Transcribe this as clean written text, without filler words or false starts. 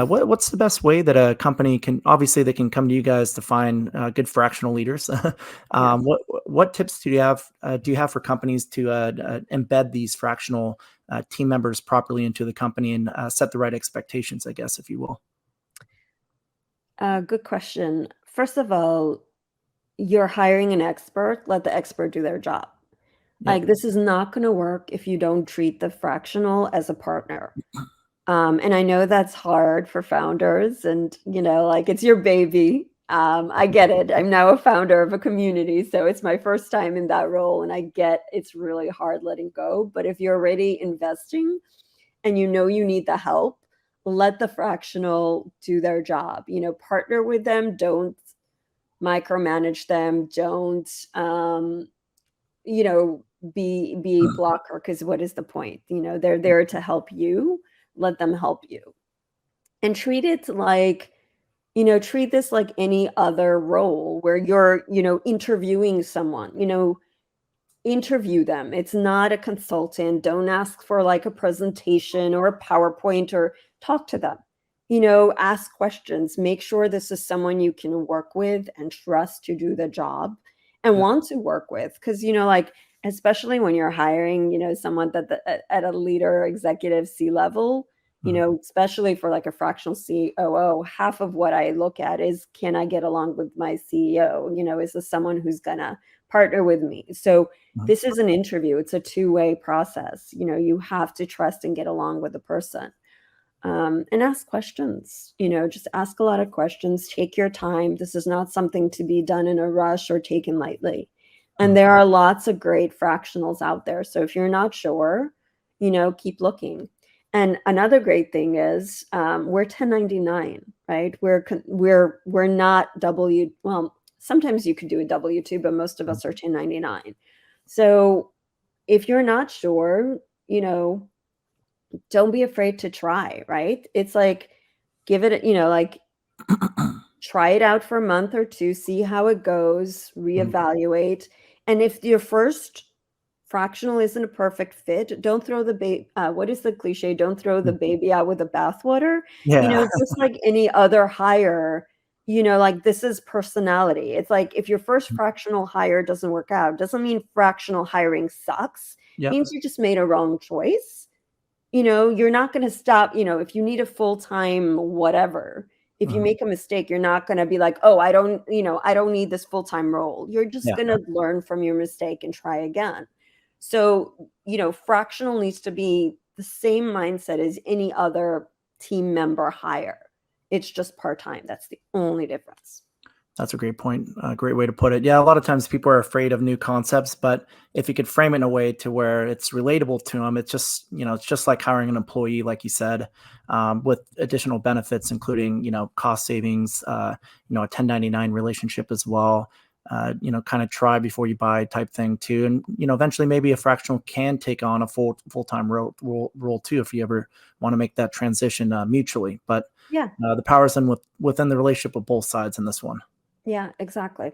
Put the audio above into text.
what's the best way that a company can, obviously they can come to you guys to find good fractional leaders. Yeah. What tips do you have for companies to embed these fractional team members properly into the company and set the right expectations, I guess, if you will? Good question. First of all, you're hiring an expert, let the expert do their job. Yep. Like, this is not going to work if you don't treat the fractional as a partner. And I know that's hard for founders and, like it's your baby. I get it. I'm now a founder of a community, so it's my first time in that role. And I get it's really hard letting go. But if you're already investing and you know you need the help, let the fractional do their job. Partner with them. Don't micromanage them. Don't, be a blocker, because what is the point? They're there to help you. Let them help you. And treat it like, treat this like any other role where you're, interviewing someone, interview them. It's not a consultant. Don't ask for like a presentation or a PowerPoint, or talk to them. Ask questions. Make sure this is someone you can work with and trust to do the job and Yep. want to work with. Because, like, especially when you're hiring, someone at a leader, executive, C-level, especially for like a fractional COO, half of what I look at is, can I get along with my CEO? Is this someone who's gonna partner with me? So this is an interview. It's a two-way process. You have to trust and get along with the person. And ask questions, just ask a lot of questions. Take your time. This is not something to be done in a rush or taken lightly. And there are lots of great fractionals out there. So if you're not sure, keep looking. And another great thing is, we're 1099, right? We're not well, sometimes you could do a W-2, but most of us are 1099. So if you're not sure, don't be afraid to try, right? It's like, give it, like, try it out for a month or two, see how it goes, reevaluate. And if your first fractional isn't a perfect fit, don't throw the baby, what is the cliche? Don't throw the baby out with the bathwater. Yeah. Just like any other hire, like, this is personality. It's like, if your first fractional hire doesn't work out, doesn't mean fractional hiring sucks. Yep. Means you just made a wrong choice. You're not going to stop, if you need a full-time whatever, if you make a mistake, you're not going to be like, oh, I don't need this full-time role. You're just Yeah. going to learn from your mistake and try again. So, fractional needs to be the same mindset as any other team member hire. It's just part-time. That's the only difference. That's a great point. A great way to put it. Yeah, a lot of times people are afraid of new concepts, but if you could frame it in a way to where it's relatable to them, it's just, it's just like hiring an employee, like you said, with additional benefits, including, cost savings, a 1099 relationship as well, kind of try before you buy type thing too. And, eventually maybe a fractional can take on a full-time role too, if you ever want to make that transition mutually. But Yeah. the power's within the relationship of both sides in this one. Yeah, exactly.